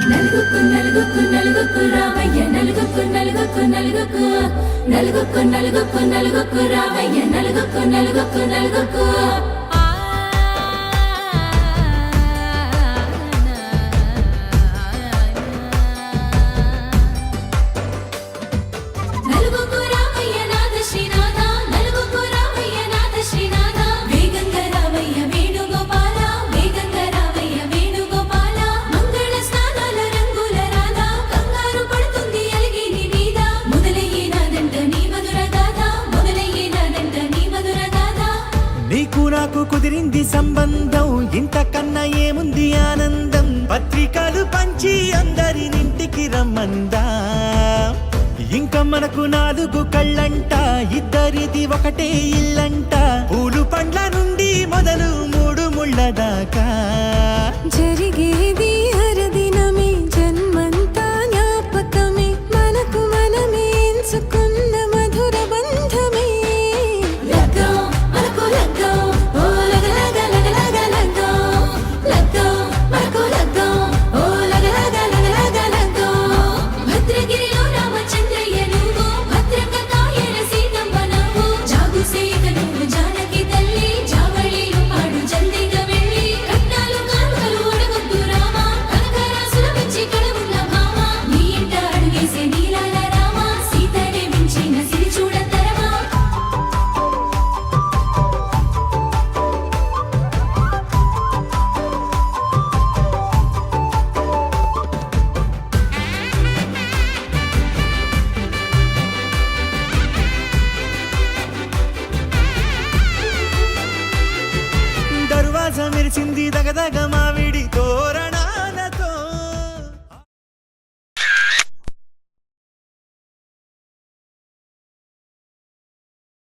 నలుగుకు నలుగుకు నలుగుకు రామయ్య నలుగుకు నలుగుకు నలుగుకు నలుగుకు నలుగుకు నలుగుకు రామయ్య నలుగుకు నలుగుకు నలుగుకు నలుగుకు రామయ్య నాథ శ్రీనాథ నలుగుకు రామయ్య నాథ శ్రీనాథ వేగంగా రామయ్య వేణుగోపాల వేగంగా రామయ్య వేణుగోపాల మంగళ స్నానాల రంగుల రాధ కంగారు పడుతుంది అలిగి నీ మీద మొదలయ్యేనాదంట నీ మధుర గాథ మొదలయ్యేనాదంట నీ మధుర గాథ నీకు నాకు కుదిరింది సంబంధం ఇంతకన్నా ఏముంది ఆనందం పత్రికలు పంచి అందరినింటికి రమ్మందా ఇంకా మనకు 4 కళ్ళంట ఇద్దరిది ఒకటే ఇల్లంట పూలు పండ్ల నుండి మొదలు 3 ముళ్ళ దాకా జరిగేది హరదినమే జన్మంతా జ్ఞాపకమే మనకు మనమే ఎంచుకున్న మధుర బంధమే లగ్గం మనకు లగ్గం ఓ లగ లగ లగ లగ లగ్గం లగ్గం మనకు లగ్గం ఓ లగ లగ లగ లగ లగ్గం భద్రగిరిలో రామచంద్రయ్య నువ్వు భద్రంగా కాయల సీతమ్మ నువ్వు జాగు సేక నువ్వు జానకి తల్లి జావళిలో పాడు జల్దిగా వెళ్ళి కట్నాలు కానుకలు అడగొద్దు రామ కనకరాసుల పిచ్చి కడవున్న భామ నీ ఇంట అడుగేసే నీలాల రామ సీతనే మించిన సిరి చూడతరమా దర్వాజా మెరిసింది దగదగమా